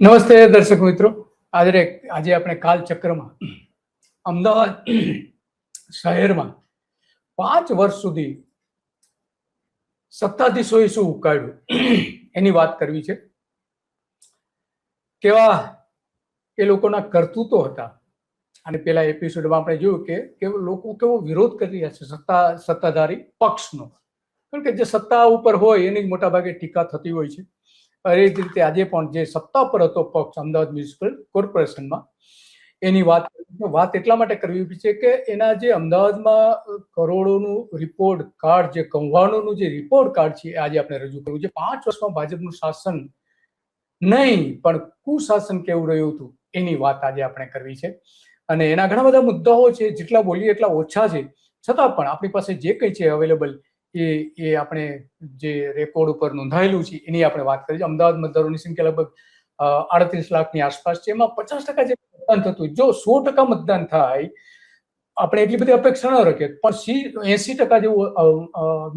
નમસ્તે દર્શક મિત્રો. આજે આપણે કાલચક્રમાં અમદાવાદ શહેરમાં 5 વર્ષ સુધી સત્તાધીશોએ શું ઉકાળ્યું એની વાત કરવી છે. કેવા એ લોકોના કરતૂતો હતા. અને પેલા એપિસોડમાં આપણે જોયું કે લોકો કેવો વિરોધ કરી રહ્યા છે સત્તાધારી પક્ષનો. કારણ કે જે સત્તા ઉપર હોય એની મોટા ભાગે ટીકા થતી હોય છે. એ જ રીતે આજે પણ જે સત્તા પર હતો પક્ષ અમદાવાદ મ્યુનિસિપલ કોર્પોરેશનમાં, એની વાત એટલા માટે કરવી છે કે એના જે અમદાવાદમાં કરોડોનું રિપોર્ટ કાર્ડ, જે કૌભાંડોનું જે રિપોર્ટ કાર્ડ છે આજે આપણે રજૂ કરવું છે. 5 વર્ષમાં ભાજપનું શાસન નહીં પણ કુશાસન કેવું રહ્યું હતું એની વાત આજે આપણે કરવી છે. અને એના ઘણા બધા મુદ્દાઓ છે, જેટલા બોલીએ એટલા ઓછા છે. છતાં પણ આપણી પાસે જે કંઈ છે અવેલેબલ એ આપણે જે રેકોર્ડ ઉપર નોંધાયેલું છે એની આપણે વાત કરીએ. અમદાવાદ મતદારોની સંખ્યા લગભગ 38 લાખની આસપાસ છે. એમાં 50% જે મતદાન થતું, જો 100% મતદાન થાય, આપણે એટલી બધી અપેક્ષા ન રાખીએ, પણ 80% જેવું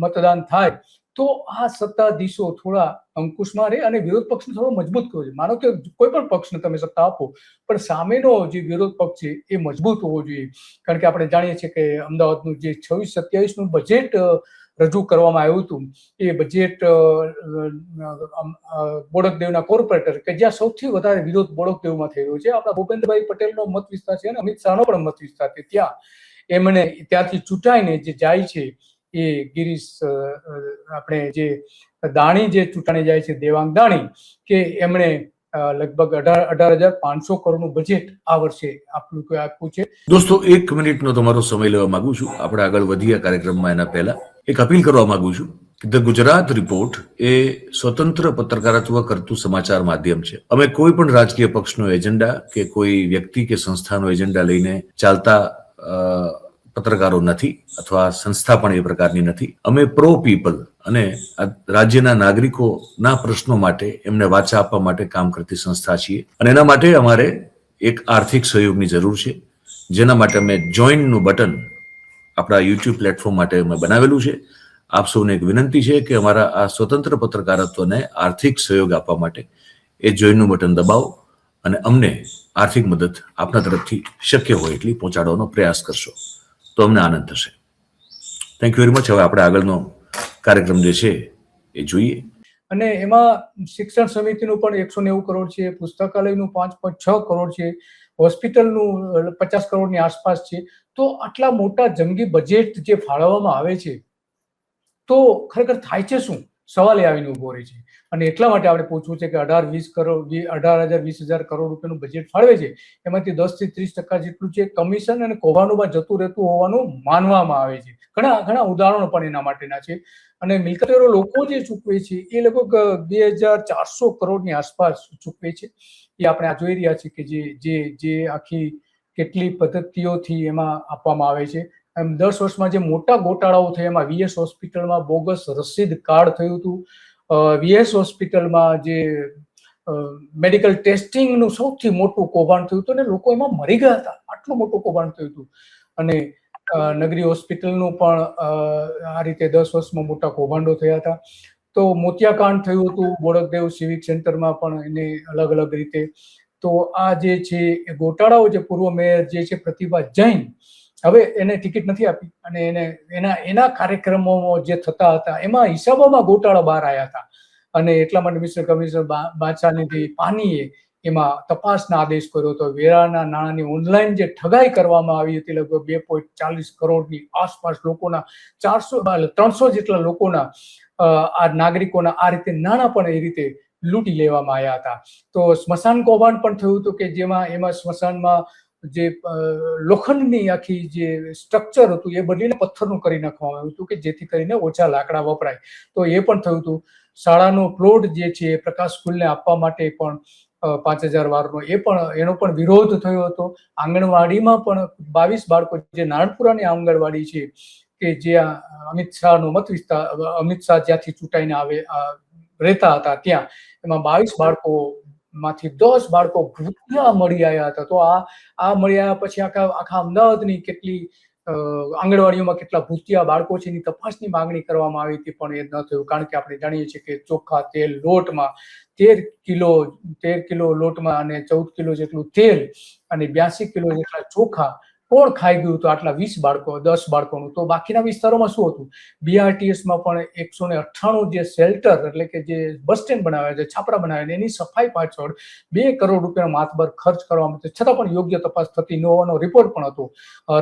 મતદાન થાય તો આ સત્તાધીશો થોડા અંકુશમાં રહે અને વિરોધ પક્ષને થોડો મજબૂત કરવો જોઈએ. માનો કે કોઈ પણ પક્ષને તમે સત્તા આપો, પણ સામેનો જે વિરોધ પક્ષ છે એ મજબૂત હોવો જોઈએ. કારણ કે આપણે જાણીએ છીએ કે અમદાવાદનું જે 26-27નું બજેટ રજૂ કરવામાં આવ્યું હતું, એ બજેટ બોડકદેવના કોર્પોરેટર, કે જ્યાં સૌથી વધારે વિરોધ બોડકદેવમાં થઈ રહ્યો છે. આપણા ભૂપેન્દ્રભાઈ પટેલનો મત વિસ્તાર છે અને અમિત શાહનો પણ મત વિસ્તાર છે. ત્યાં એમને ત્યાંથી ચૂંટાઈને જે જાય છે એ ગિરીશ આપણે જે દાણી જે ચૂંટાણી જાય છે, દેવાંગ દાણી, કે એમણે લગભગ 18,500 કરોડનું બજેટ આ વર્ષે આપ્યું છે. દોસ્તો, 1 મિનિટનો તમારો સમય લેવા માંગુ છું. આપણે આગળ વધીએ કાર્યક્રમમાં એના પહેલા એક અપીલ કરવા માંગુ છું કે ધ ગુજરાત રિપોર્ટ એ સ્વતંત્ર પત્રકારત્વ કરતું સમાચાર માધ્યમ છે. અમે કોઈ પણ રાજકીય પક્ષનો એજન્ડા કે કોઈ વ્યક્તિ કે સંસ્થાનો એજન્ડા લઈને ચાલતા પત્રકારો નથી, અથવા સંસ્થા પણ એ પ્રકારની નથી. અમે પ્રો પીપલ અને રાજ્યના નાગરિકોના પ્રશ્નો માટે એમને વાચા આપવા માટે કામ કરતી સંસ્થા છીએ. અને એના માટે અમારે એક આર્થિક સહયોગની જરૂર છે, જેના માટે અમે જોઈનનું બટન આપણા યુટ્યુબ પ્લેટફોર્મ માટે અમે બનાવેલું છે. આપ સૌને એક વિનંતી છે કે અમારા આ સ્વતંત્ર પત્રકારત્વને આર્થિક સહયોગ આપવા માટે એ જોઈનનું બટન દબાવો અને અમને આર્થિક મદદ આપના તરફથી શક્ય હોય એટલી પહોંચાડવાનો પ્રયાસ કરશો તો અમને આનંદ થશે. Thank you very much. હવે આપણે આગળનો કાર્યક્રમ જે છે એ જોઈએ. અને એમાં શિક્ષણ સમિતિનું પણ 190 કરોડ છે, પુસ્તકાલયનું 5.6 કરોડ છે, હોસ્પિટલનું 50 કરોડની આસપાસ છે. તો આટલા મોટા જંગી બજેટ જે ફાળવવામાં આવે છે તો ખરેખર થાય છે શું? સવાલ એ આવીને ઉભો રહે છે. અને એટલા માટે આપણે પૂછવું છે કે 18,000-20,000 કરોડ રૂપિયાનું બજેટ ફાળવે છે, એમાંથી 10 થી 30% જેટલું છે કમિશન અને કૌભાંડોમાં જતું રહેતું હોવાનું માનવામાં આવે છે. ઘણા ઉદાહરણો પણ એના માટેના છે. અને મિલકતવેરો લોકો જે ચૂકવે છે એ લગભગ 2,400 કરોડની આસપાસ ચૂકવે છે. એ આપણે આ જોઈ રહ્યા છીએ કે જે આખી કેટલી પદ્ધતિઓથી એમાં આપવામાં આવે છે. 10 વર્ષમાં જે મોટા ગોટાળાઓ થયા, એમાં વીએસ હોસ્પિટલમાં બોગસ રસીદ કાર્ડ થયું હતું. વીએસ હોસ્પિટલમાં જે મેડિકલ ટેસ્ટિંગનું સૌથી મોટું કૌભાંડ થયું હતું અને લોકો એમાં મરી ગયા હતા. આટલું મોટું કૌભાંડ થયું હતું. અને નગરી હોસ્પિટલનું પણ આ રીતે 10 વર્ષમાં મોટા કૌભાંડો થયા હતા. તો મોતિયાકાંડ થયું હતું બોડકદેવ સિવિક સેન્ટરમાં પણ, એને અલગ અલગ રીતે. તો આ જે છે એ ગોટાળાઓ, જે પૂર્વ મેયર જે છે પ્રતિભા જૈન, હવે એને ટિકિટ નથી આપી અને એના કાર્યક્રમો જે થતા હતા એમાં હિસાબોમાં ગોટાળા બહાર આવ્યા હતા. અને એટલા માટે મિસ્ટર કમિશનર બાદશાહની પાનીએ એમાં તપાસના આદેશ કર્યો હતો. વેરાના નાણાંની ઓનલાઈન જે ઠગાઈ કરવામાં આવી હતી, લગભગ 2.40 કરોડની આસપાસ લોકોના, 300 જેટલા લોકોના, આ નાગરિકોના આ રીતે નાણાં પણ એ રીતે લૂંટી લેવામાં આવ્યા હતા. તો સ્મશાન કૌભાંડ પણ થયું હતું કે એમાં સ્મશાનમાં જે લોખંડની આખી જે સ્ટ્રક્ચર હતું એ બદલીને પથ્થરનું કરી નાખવામાં આવ્યું હતું કે જેથી કરીને ઓછા લાકડા વપરાય. તો એ પણ થયું હતું. શાળાનો પ્લોટ જે છે પ્રકાશ સ્કૂલને આપવા માટે પણ 5,000 વારનો એનો પણ વિરોધ થયો હતો. આંગણવાડીમાં પણ 22 બાળકો, જે નારણપુરાની આંગણવાડી છે કે જ્યાં અમિત શાહનો મત વિસ્તાર, અમિત શાહ જ્યાંથી ચૂંટાઈને રહેતા હતા, ત્યાં એમાં 22 બાળકો માંથી 10 બાળકો ભૂતિયા મળી આવ્યા હતા. તો આ મળી આવ્યા પછી આખા અમદાવાદની કેટલી આંગણવાડીઓમાં કેટલા ભૂતિયા બાળકો છે એની તપાસની માંગણી કરવામાં આવી હતી, પણ એ ન થયું. કારણ કે આપણે જાણીએ છીએ કે ચોખા તેલ લોટમાં 13 કિલો લોટમાં અને 14 કિલો જેટલું તેલ અને 82 કિલો જેટલા ચોખા કોણ ખાઈ ગયું હતું? આટલા 20 બાળકો, 10 બાળકોનું. તો બાકીના વિસ્તારોમાં શું હતું? BRTSમાં પણ 198 જે શેલ્ટર એટલે કે જે બસ સ્ટેન્ડ બનાવ્યા છે, છાપરા બનાવ્યા છે, એની સફાઈ પાછળ 2 કરોડ રૂપિયાનો માતબર ખર્ચ કરવામાં આવ્યો, છતાં પણ યોગ્ય તપાસ થતી ન હોવાનો રિપોર્ટ પણ હતો.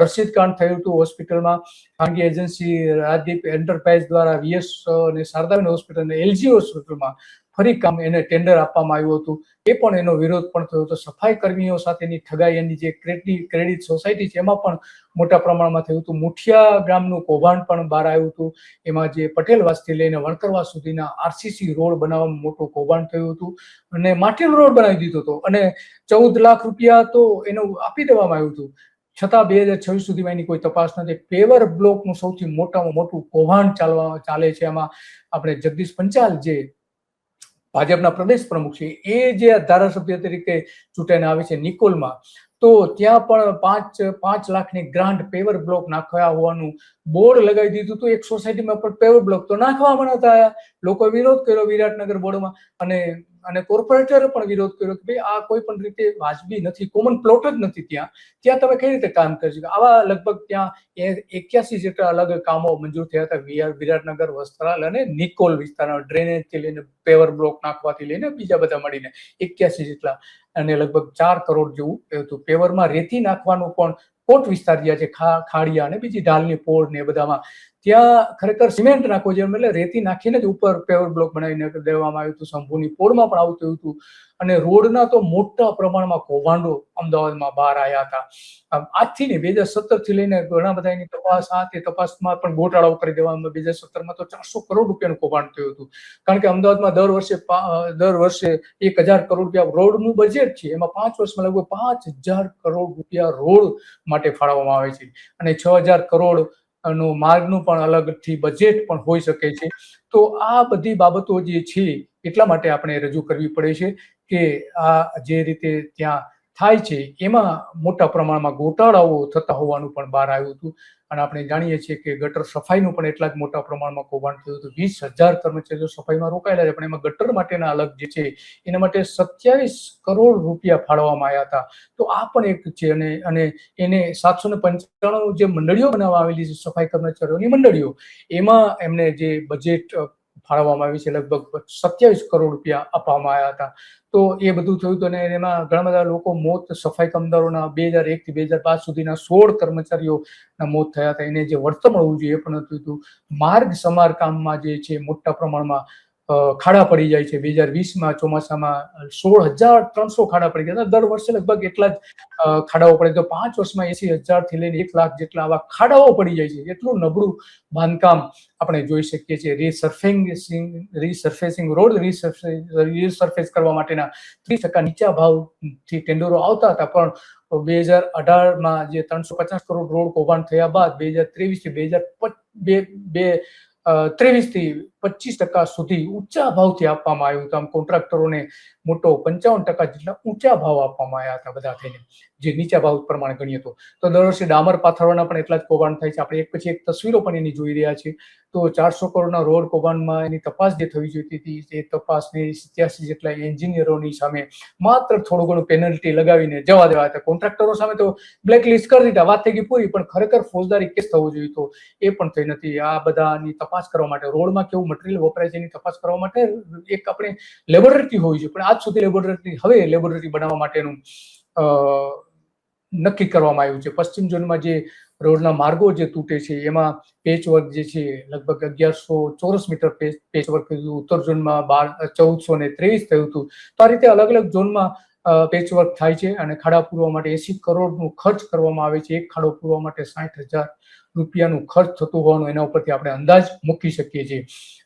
રસીદ કાંડ થયું હતું હોસ્પિટલમાં. ખાનગી એજન્સી રાજદીપ એન્ટરપ્રાઇઝ દ્વારા VS અને શારદાબેન હોસ્પિટલ અને LG હોસ્પિટલમાં ફરી કામ એને ટેન્ડર આપવામાં આવ્યું હતું. એ પણ એનો વિરોધ પણ થયો હતો. સફાઈ કર્મીઓ સાથેની ઠગાઈ, એની જે ક્રેડિટ સોસાયટી છે એમાં પણ મોટા પ્રમાણમાં થયું હતું. મુઠિયા ગામનું કૌભાંડ પણ બહાર આવ્યું હતું. એમાં જે પટેલવાસથી લઈને વણકરવાસ સુધીના RCC રોડ બનાવવામાં મોટું કૌભાંડ થયું હતું અને માટીનો રોડ બનાવી દીધો હતો અને 14 લાખ રૂપિયા તો એનું આપી દેવામાં આવ્યું હતું. છતાં 2026 સુધીમાં એની કોઈ તપાસ નથી. પેવર બ્લોકનું સૌથી મોટામાં મોટું કૌભાંડ ચાલે છે. એમાં આપણે જગદીશ પંચાલ જે ભાજપના પ્રદેશ પ્રમુખ છે, એ જે ધારાસભ્ય તરીકે ચૂંટાઈને આવે છે નિકોલમાં, તો ત્યાં પણ 5 લાખની ગ્રાન્ટ પેવર બ્લોક નાખ્યા હોવાનું બોર્ડ લગાવી દીધું હતું. એક સોસાયટીમાં પણ પેવર બ્લોક તો નાખવામાં નતા આવ્યા. લોકોએ વિરોધ કર્યો વિરાટનગર બોર્ડમાં અને કોર્પોરેટરે પણ વિરોધ કર્યો કે ભાઈ આ કોઈ પણ રીતે વાજબી નથી, કોમન પ્લોટ જ નથી. ત્યાં તમે કઈ રીતે કામ કરી શકો? આવા લગભગ ત્યાં 81 જેટલા અલગ કામો મંજૂર થયા હતા વિરાટનગર, વસ્ત્રાલ અને નિકોલ વિસ્તારમાં. ડ્રેનેજ થી લઈને પેવર બ્લોક નાખવાથી લઈને બીજા બધા મળીને 81 જેટલા અને લગભગ 4 કરોડ જેવું હતું. પેવરમાં રેતી નાખવાનું પણ કોટ વિસ્તાર જ્યાં છે, ખાડિયા અને બીજી ઢાલની પોળ ને એ બધામાં, ત્યાં ખરેખર સિમેન્ટ નાખવો જોઈએ, એટલે રેતી નાખીને જ ઉપર પેવર બ્લોક બનાવીને દેવામાં આવ્યું હતું. શંભુની પોળમાં પણ આવું થયું હતું અને રોડના તો મોટા પ્રમાણમાં કૌભાંડો અમદાવાદમાં બહાર આવ્યા હતા. આજથી નહીં, 2017 થી લઈને ઘણા બધા એની તપાસ, તે તપાસમાં પણ ગોટાળાઓ કરી દેવામાં. 2017માં તો 400 કરોડ રૂપિયાનું કૌભાંડ થયું હતું. કારણ કે અમદાવાદમાં દર વર્ષે 1000 કરોડ રૂપિયા રોડનું બજેટ છે. એમાં 5 વર્ષમાં લગભગ 5000 કરોડ રૂપિયા રોડ માટે ફાળવવામાં આવે છે અને 6000 કરોડ નું માર્ગનું પણ અલગથી બજેટ પણ હોઈ શકે છે. તો આ બધી બાબતો જે છે એટલા માટે આપણે રજૂ કરવી પડે છે કે આ જે રીતે ત્યાં થાય છે એમાં મોટા પ્રમાણમાં ગોટાળાઓ થતા હોવાનું પણ બહાર આવ્યું હતું. અને આપણે જાણીએ છીએ કે ગટર સફાઈનું પણ એટલા જ મોટા પ્રમાણમાં કૌભાંડ થયું હતું. 20,000 કર્મચારીઓ સફાઈમાં રોકાયેલા છે, પણ એમાં ગટર માટેના અલગ જે છે એના માટે 27 કરોડ રૂપિયા ફાળવવામાં આવ્યા હતા. તો આ પણ એક છે. અને એને 795 જે મંડળીઓ બનાવવા આવેલી છે, સફાઈ કર્મચારીઓની મંડળીઓ, એમાં એમને જે બજેટ ફાળવવામાં આવી છે લગભગ 27 કરોડ રૂપિયા આપવામાં આવ્યા હતા. તો એ બધું થયું હતું અને એમાં ઘણા બધા લોકો મોત, સફાઈ કામદારોના 2001 થી 2005 સુધીના 16 કર્મચારીઓના મોત થયા હતા. એને જે વળતર મળવું જોઈએ એ પણ હતું. માર્ગ સમારકામમાં જે છે મોટા પ્રમાણમાં ખાડા પડી જાય છે. 2020માં ચોમાસામાં 16,300 ખાડા પડી ગયા હતા. દર વર્ષે લગભગ એટલા જ ખાડાઓ પડે. તો 5 વર્ષમાં 80,000 થી લઈને 1 લાખ જેટલા આવા ખાડાઓ પડી જાય છે. એટલું નબળું બાંધકામ આપણે જોઈ શકીએ છીએ. રીસર્ફેસિંગ રોડ રીસર્ફેસ કરવા માટેના 30% નીચા ભાવથી ટેન્ડરો આવતા હતા, પણ 2018માં જે 350 કરોડ રોડ કૌભાંડ થયા બાદ 2023 થી 25% સુધી ઊંચા ભાવથી આપવામાં આવ્યું હતું. આમ કોન્ટ્રાક્ટરોને મોટો 55% જેટલા ઊંચા ભાવ આપવામાં આવ્યા હતા બધા થઈને, જે નીચા ભાવ પ્રમાણે ગણીએ તો. દર વર્ષે ડામર પાથરવાના પણ એટલા જ કૌભાંડ થાય છે. આપણે એક પછી એક તસવીરો પણ એની જોઈ રહ્યા છીએ. તો 400 કરોડના રોડ કૌભાંડમાં એની તપાસ જે થવી જોઈતી હતી, એ તપાસની 87 જેટલા એન્જિનિયરોની સામે માત્ર થોડું ઘણું પેનલ્ટી લગાવીને જવા દેવા હતા. કોન્ટ્રાક્ટરો સામે તો બ્લેકલિસ્ટ કરી દીધા, વાત થઈ ગઈ પૂરી. પણ ખરેખર ફોજદારી કેસ થવો જોઈએ તો એ પણ થઈ નથી. આ બધાની તપાસ કરવા માટે, રોડમાં કેવું મટીરિયલ વપરાય છે એની તપાસ કરવા માટે એક આપણે લેબોરેટરી હોવી જોઈએ, પણ આજ સુધી લેબોરેટરી બનાવવા માટેનું નક્કી કરવામાં આવ્યું છે. પશ્ચિમ ઝોનમાં જે રોડના માર્ગો જે તૂટે છે એમાં પેચવર્ક જે છે લગભગ 1100 ચોરસ મીટર પેચવર્ક થયું. ઉત્તર ઝોનમાં 1423 થયું હતું. તો આ રીતે અલગ અલગ ઝોનમાં પેચવર્ક થાય છે અને ખાડા પૂરવા માટે 80 કરોડનું ખર્ચ કરવામાં આવે છે. એક ખાડો પૂરવા માટે 60,000 રૂપિયાનું ખર્ચ થતું હોવાનું એના ઉપરથી આપણે અંદાજ મૂકી શકીએ છીએ.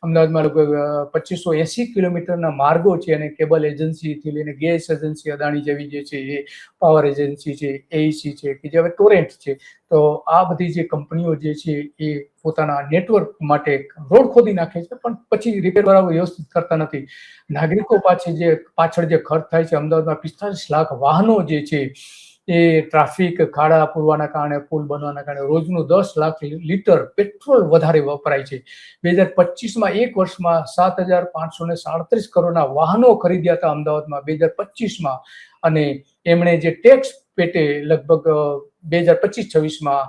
અમદાવાદમાં લગભગ 2580 કિલોમીટરના માર્ગો છે અને કેબલ એજન્સીથી લઈને ગેસ એજન્સી અદાણી જેવી જે છે, એ પાવર એજન્સી છે, AEC છે, કે જે હવે ટોરેન્ટ છે. તો આ બધી જે કંપનીઓ જે છે એ પોતાના નેટવર્ક માટે રોડ ખોદી નાખે છે, પણ પછી રિપેર વાળા વ્યવસ્થિત કરતા નથી. નાગરિકો પાછળ જે ખર્ચ થાય છે, અમદાવાદમાં 45 લાખ વાહનો જે છે એ ટ્રાફિક ખાડા પૂરવાના કારણે, પુલ બનવાના કારણે રોજનું 10 લાખ લીટર પેટ્રોલ વધારે વપરાય છે. 2025માં એક વર્ષમાં 7,537 કરોડના વાહનો ખરીદ્યા હતા અમદાવાદમાં 2025માં, અને એમણે જે ટેક્સ પેટે લગભગ 2025-26માં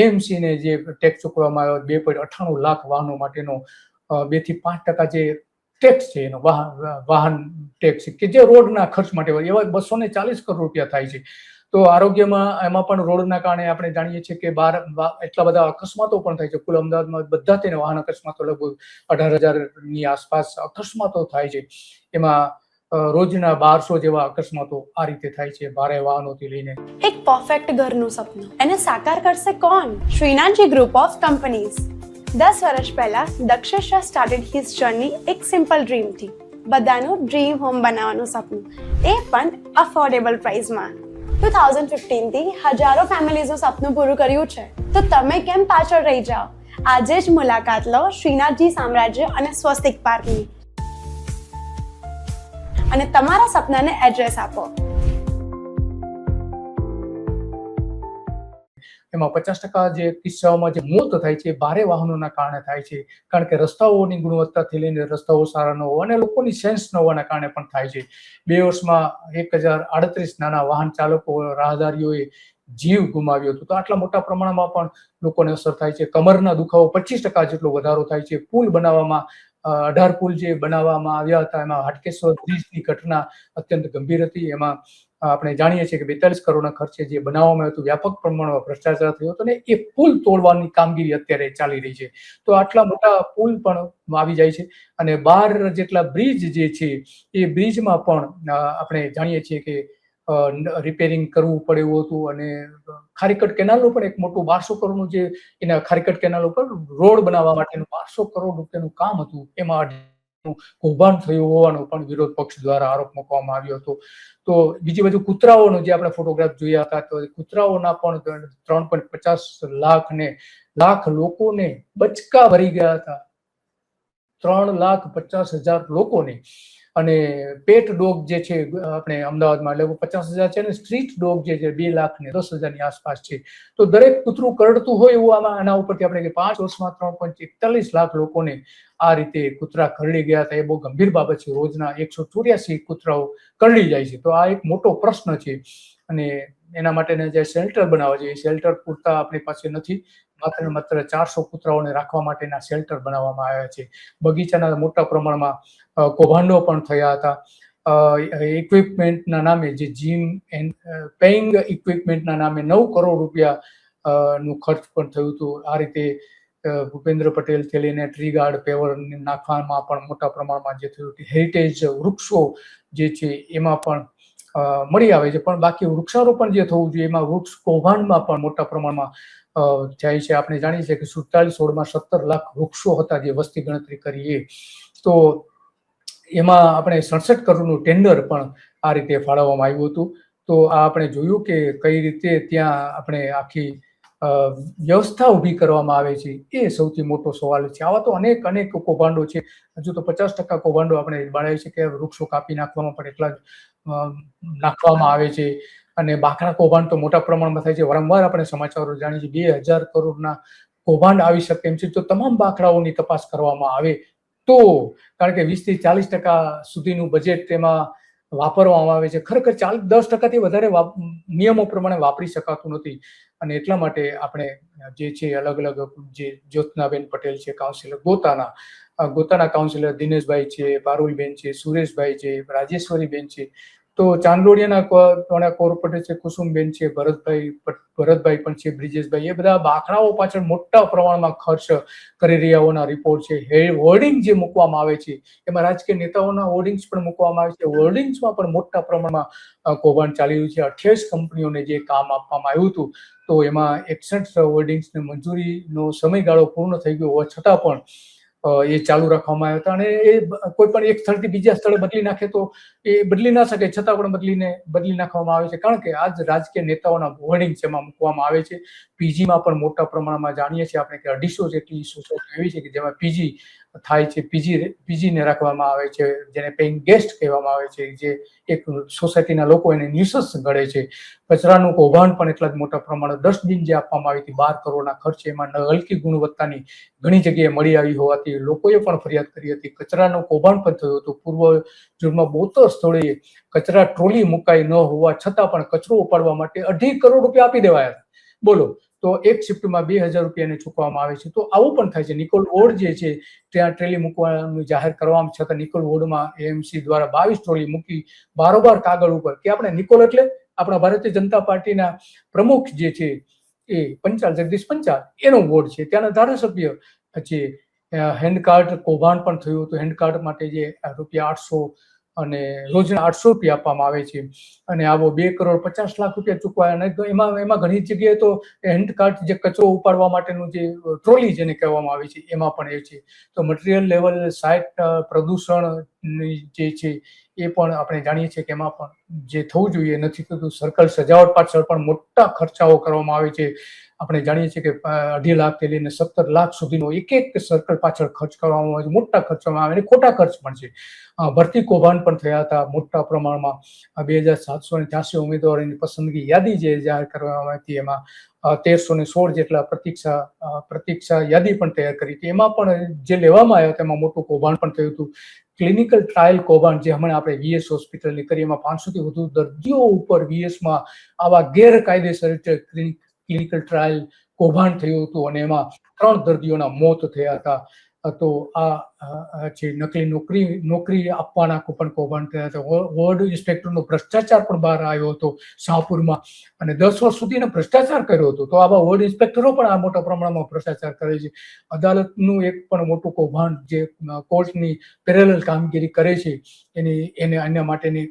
AMC ને જે ટેક્સ ચૂકવવામાં આવ્યો 2.98 લાખ વાહનો માટેનો 2 થી 5% જે ટેક્સ છે એનો વાહન ટેક્સ કે જે રોડના ખર્ચ માટે હોય એવા 240 કરોડ રૂપિયા થાય છે. તો આરોગ્યમાં એમાં પણ રોડના કારણે આપણે જાણીએ છીએ કે એટલા બધા અકસ્માતો પણ થાય છે. કુલ અમદાવાદમાં બધા તેને વાહન અકસ્માતો લગભગ 18,000ની આસપાસ અકસ્માતો થાય છે. એમાં રોજના 1200 જેવા અકસ્માતો આ રીતે થાય છે ભારે વાહનોથી લઈને. એક પરફેક્ટ ઘરનું સપનું એને સાકાર કરશે કોણ? Shrinathji group of companies. 10 વર્ષ પહેલા Dakshesh Shah started his journey એક સિમ્પલ ડ્રીમથી. બધાનું ડ્રીમ હોમ બનાવવાનું સપનું, એ પણ અફોર્ડેબલ પ્રાઇસમાં. 2015થી હજારો ફેમિલીઝનું સપનું પૂરું કર્યું છે. તો તમે કેમ પાછળ રહી જાઓ? આજે જ મુલાકાત લો શ્રીનાથજી સામ્રાજ્ય અને સ્વસ્તિક પાર્કની અને તમારા સપનાને એડ્રેસ આપો. એમાં 50% જે કિસ્સાઓમાં જે મોત થાય છે ભારે વાહનોના કારણે થાય છે, કારણ કે રસ્તાઓની ગુણવત્તાથી લઈને રસ્તાઓ સારા ન હોવા અને લોકોની સેન્સ ન હોવાના કારણે પણ થાય છે. 2 વર્ષમાં 1038 નાના વાહન ચાલકો રાહદારીઓએ જીવ ગુમાવ્યો હતો. તો આટલા મોટા પ્રમાણમાં પણ લોકોને અસર થાય છે. કમરના દુખાવો 25% જેટલો વધારો થાય છે. પુલ બનાવવામાં 18 પુલ જે બનાવવામાં આવ્યા હતા એમાં હાટકેશ્વર બ્રિજની ઘટના અત્યંત ગંભીર હતી. એમાં આપણે જાણીએ છીએ કે 42 કરોડના ખર્ચે જે બનાવવામાં આવ્યું હતું, વ્યાપક પ્રમાણમાં ભ્રષ્ટાચાર થયો હતો અને એ પુલ તોડવાની કામગીરી અત્યારે ચાલી રહી છે. તો આટલા મોટા પુલ પણ આવી જાય છે અને 12 જેટલા બ્રિજ જે છે એ બ્રિજમાં પણ આપણે જાણીએ છીએ કે રિપેરિંગ કરવું પડે એવું હતું. અને ખારીકટ કેનાલનું પણ એક મોટું 1200 કરોડનું જે એના ખારીકટ કેનાલ ઉપર રોડ બનાવવા માટેનું 1200 કરોડ રૂપિયાનું કામ હતું, એમાં કૌભાંડ થયું હોવાનો પણ વિરોધ પક્ષ દ્વારા આરોપ મૂકવામાં આવ્યો હતો. તો બીજી બાજુ કૂતરાઓનો જે આપણે ફોટોગ્રાફ જોયા હતા, તો કૂતરાઓના પણ 3.50 લાખ લોકોને બચકા ભરી ગયા હતા. 3,50,000 લોકોને. અને પેટ ડોગ જે છે આપણે અમદાવાદમાં લગભગ 50,000 છે, અને સ્ટ્રીટ ડોગ જે છે 2,10,000ની આસપાસ છે. તો દરેક કૂતરું કરડતું હોય એવું આના ઉપરથી આપણે 5 વર્ષમાં 3.41 લાખ લોકોને આ રીતે કૂતરા કરડી ગયા હતા. એ બહુ ગંભીર બાબત છે. રોજના 184 કૂતરાઓ કરડી જાય છે. તો આ એક મોટો પ્રશ્ન છે અને એના માટેના જે શેલ્ટર બનાવવા જોઈએ, શેલ્ટર પૂરતા આપણી પાસે નથી. માત્ર 400 કૂતરાઓને રાખવા માટેના શેલ્ટર બનાવવામાં આવ્યા છે. બગીચાના મોટા પ્રમાણમાં કૌભાંડો પણ થયા હતા. ઇક્વિપમેન્ટના નામે જે જીમ એન્ડ પેઇંગ ઇક્વિપમેન્ટના નામે 9 કરોડ રૂપિયા નું ખર્ચ પણ થયું હતું. આ રીતે ભૂપેન્દ્ર પટેલથી લઈને ટ્રી ગાર્ડ પેવર નાખવામાં પણ મોટા પ્રમાણમાં જે થયું હતું. હેરિટેજ વૃક્ષો જે છે એમાં પણ મળી આવે છે, પણ બાકી વૃક્ષારોપણ જે થવું જોઈએ એમાં વૃક્ષ કૌભાંડમાં પણ મોટા પ્રમાણમાં જાય છે. આપણે જાણીએ છીએ કે 47-16માં 17 લાખ વૃક્ષો હતા જે વસ્તી ગણતરી કરીએ તો એમાં આપણે 67 કરોડનું ટેન્ડર પણ આ રીતે ફાળવવામાં આવ્યું હતું. તો આ આપણે જોયું કે કઈ રીતે ત્યાં આપણે આખી વ્યવસ્થા ઊભી કરવામાં આવે છે, એ સૌથી મોટો સવાલ છે. આવા તો અનેક કૌભાંડો છે. હજુ તો 50% કૌભાંડો આપણે જાણીએ છીએ કે વૃક્ષો કાપી નાખવામાં પણ એટલા જ નાખવામાં આવે છે. અને બાકરા કૌભાંડ તો મોટા પ્રમાણમાં થાય છે. વારંવાર આપણે સમાચારો જાણીએ છીએ 2,000 કરોડના કૌભાંડ આવી શકે એમ છે. તો તમામ બાકરાઓની તપાસ કરવામાં આવે તો, કારણ કે 20 થી 40% સુધીનું બજેટ તેમાં વાપરવામાં આવે છે. ખરેખર 10%થી વધારે નિયમો પ્રમાણે વાપરી શકાતું નથી. અને એટલા માટે આપણે જે છે અલગ જે જ્યોત્નાબેન પટેલ છે કાઉન્સિલર ગોતાના કાઉન્સિલર દિનેશભાઈ છે, પારુલબેન છે, સુરેશભાઈ છે, રાજેશ્વરીબેન છે, તો ચાંદલોડિયાના કોર્પોરેટર છે કુસુમબેન છે, ભરતભાઈ પણ છે, બ્રિજેશભાઈ, એ બધા બાકરાઓ પાછળ મોટા પ્રમાણમાં ખર્ચ કરી રહ્યા હોવાના રિપોર્ટ છે. હોર્ડિંગ જે મૂકવામાં આવે છે એમાં રાજકીય નેતાઓના હોર્ડિંગ્સ પણ મૂકવામાં આવે છે. હોર્ડિંગ્સમાં પણ મોટા પ્રમાણમાં કૌભાંડ ચાલી રહ્યું છે. 28 કંપનીઓને જે કામ આપવામાં આવ્યું હતું, તો એમાં 61 હોર્ડિંગ્સને મંજૂરીનો સમયગાળો પૂર્ણ થઈ ગયો હોવા છતાં પણ એ ચાલુ રાખવામાં આવ્યા હતા. અને એ કોઈ પણ એક સ્થળથી બીજા સ્થળે બદલી નાખે તો એ બદલી ના શકે, છતાં પણ બદલી નાખવામાં આવે છે, કારણ કે આ જ રાજકીય નેતાઓના હોર્ડિંગ્સ એમાં મૂકવામાં આવે છે. પીજીમાં પણ મોટા પ્રમાણમાં જાણીએ છીએ આપણે કે 250 જેટલી સોસાયટી એવી છે કે જેમાં પીજી થાય છે, પીજીને રાખવામાં આવે છે, જેને પેઇંગ ગેસ્ટ કહેવામાં આવે છે, જે એક સોસાયટીના લોકો એને ન્યુસન્સ ગણે છે. કચરાનું કૌભાંડ પણ એટલા જ મોટા પ્રમાણે ડસ્ટબિન જે આપવામાં આવી હતી 12 કરોડના ખર્ચે, એમાં હલકી ગુણવત્તાની ઘણી જગ્યાએ મળી આવી હોવાથી લોકોએ પણ ફરિયાદ કરી હતી. કચરાનું કૌભાંડ પણ થયું હતું. પૂર્વ જૂનમાં 72 સ્થળોએ કચરા ટ્રોલી મુકાઈ ન હોવા છતાં પણ કચરો ઉપાડવા માટે 2.5 કરોડ રૂપિયા આપી દેવાયા હતા. બોલો, તો એક શિફ્ટમાં 2000 રૂપિયાને ચૂકવવામાં આવે છે. તો આવું પણ થાય છે. નિકોલ વોર્ડ જે છે ત્યાં ટ્રેલી મૂકવાનું જાહેર કરવામાં છતાં નિકોલ વોર્ડમાં એએમસી દ્વારા 22 ટ્રોલી મૂકી બારોબાર કાગળ ઉપર કે આપણે નિકોલ એટલે આપણા ભારતીય જનતા પાર્ટીના પ્રમુખ જે છે એ પંચાલ, જગદીશ પંચાલ, એનો વોર્ડ છે. ત્યાંના ધારાસભ્ય છે. હેન્ડ કાર્ડ કૌભાંડ પણ થયું હતું. હેન્ડ કાર્ડ માટે જે રૂપિયા 800 અને રોજના 800 રૂપિયા આપવામાં આવે છે, અને આવો 2,50,00,000 રૂપિયા ચૂકવાયા. એમાં ઘણી જગ્યાએ તો હેન્ડ કાર્ડ જે કચરો ઉપાડવા માટેનું જે ટ્રોલી જેને કહેવામાં આવે છે એમાં પણ એ છે. તો મટીરિયલ લેવલ સાઇટ પ્રદૂષણ જે છે એ પણ આપણે જાણીએ છીએ કે એમાં પણ જે થવું જોઈએ નથી થતું. સર્કલ સજાવટ પાછળ પણ મોટા ખર્ચાઓ કરવામાં આવે છે. આપણે જાણીએ છીએ કે 2.5 લાખથી લઈને 17 લાખ સુધીનો એક સર્કલ પાછળ ખર્ચ કરવામાં આવે છે. મોટા ખર્ચવામાં આવે અને ખોટા ખર્ચ પણ છે. ભરતી કૌભાંડ પણ થયા હતા મોટા પ્રમાણમાં. 2,783 ઉમેદવારોની પસંદગી યાદી જે જાહેર કરવામાં આવી હતી એમાં 1,316 જેટલા પ્રતીક્ષા યાદી પણ તૈયાર કરી હતી. એમાં પણ જે લેવામાં આવ્યા તેમાં મોટું કૌભાંડ પણ થયું હતું. ક્લિનિકલ ટ્રાયલ કૌભાંડ જે હમણાં આપણે વીએસ હોસ્પિટલની કરી, એમાં 500 થી વધુ દર્દીઓ ઉપર વીએસમાં આવા ગેરકાયદેસર રીતે ક્લિનિકલ ટ્રાયલ કૌભાંડ થયું હતું અને એમાં 3 દર્દીઓના મોત થયા હતા. તો આ છે નકલી નોકરી આપવાના પણ કૌભાંડ થયા હતા. વોર્ડ ઇન્સ્પેક્ટરનો ભ્રષ્ટાચાર પણ બહાર આવ્યો હતો શાહપુરમાં, અને 10 વર્ષ સુધી એને ભ્રષ્ટાચાર કર્યો હતો. તો આવા વોર્ડ ઇન્સ્પેક્ટરો પણ આ મોટા પ્રમાણમાં ભ્રષ્ટાચાર કરે છે. અદાલતનું એક પણ મોટું કૌભાંડ જે કોર્ટની પેરેલલ કામગીરી કરે છે એને અન્ય માટેની,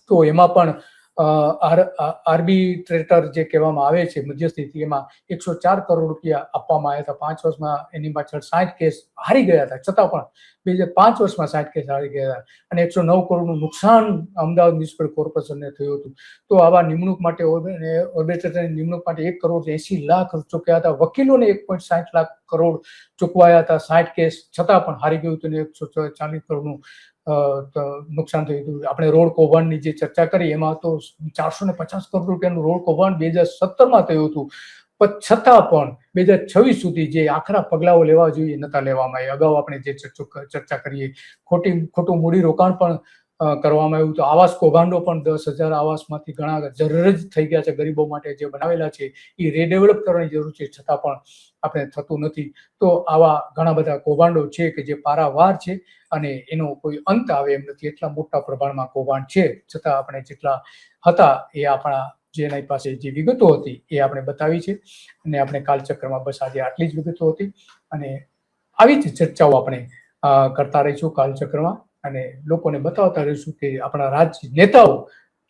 તો એમાં પણ આર્બિટ્રેટર જે કહેવામાં આવે છે મધ્યસ્થી, એમાં 104 કરોડ રૂપિયા આપવામાં આવ્યા હતા. 5 વર્ષમાં એની પાછળ 60 કેસ હારી ગયા હતા, છતાં પણ 5 વર્ષમાં 60 કેસ હારી ગયા હતા અને 109 કરોડનું નુકસાન અમદાવાદ મ્યુનિસિપલ કોર્પોરેશનને થયું હતું. તો આવા નિમણૂક માટે આર્બિટ્રેટરની નિમણૂક માટે 1,80,00,000 ચૂક્યા હતા. વકીલોને 1.60 કરોડ ચૂકવાયા હતા. 60 કેસ છતાં પણ હારી ગયું હતું ને 140 કરોડનું નુકસાન થયું હતું. આપણે રોડ કૌભાંડની જે ચર્ચા કરી એમાં તો 450 કરોડ રૂપિયાનું રોડ કૌભાંડ 2017માં થયું હતું, છતાં પણ 2026 સુધી જે આખરા પગલાઓ લેવા જોઈએ નતા લેવામાં આવ્યા. અગાઉ આપણે જે ચર્ચા કરીએ, ખોટું મૂડી રોકાણ પણ કરવામાં આવ્યું. તો આવાસ કૌભાંડો પણ 10,000 આવાસમાંથી ઘણા જર્જરિત થઈ ગયા છે. ગરીબો માટે જે બનાવેલા છે એ રીડેવલપ કરવાની જરૂર છે, છતાં પણ આપણે થતું નથી. તો આવા ઘણા બધા કૌભાંડો છે કે જે પારાવાર છે અને એનો કોઈ અંત આવે એમ નથી. એટલા મોટા પ્રમાણમાં કૌભાંડ છે, છતાં આપણે જેટલા હતા એ આપણા જેની પાસે જે વિગતો હતી એ આપણે બતાવી છે. અને આપણે કાલચક્રમાં બસ આજે આટલી જ વિગતો હતી અને આવી જ ચર્ચાઓ આપણે કરતા રહીશું કાલચક્રમાં, અને લોકોને બતાવતા રહીશું કે આપણા રાજ્ય નેતાઓ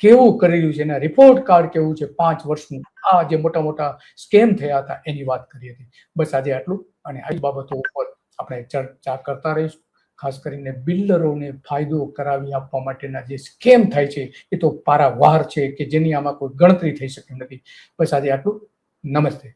કેવું કરી રહ્યું છે, એના રિપોર્ટ કાર્ડ કેવું છે 5 વર્ષનું. આ જે મોટા મોટા સ્કેમ થયા હતા એની વાત કરી હતી. બસ આજે આટલું, અને આવી બાબતો ઉપર આપણે ચર્ચા કરતા રહીશું. ખાસ કરીને બિલ્ડરોને ફાયદો કરાવી આપવા માટેના જે સ્કેમ થાય છે એ તો પારાવાર છે કે જેની આમાં કોઈ ગણતરી થઈ શકતી નથી. બસ આજે આટલું. નમસ્તે.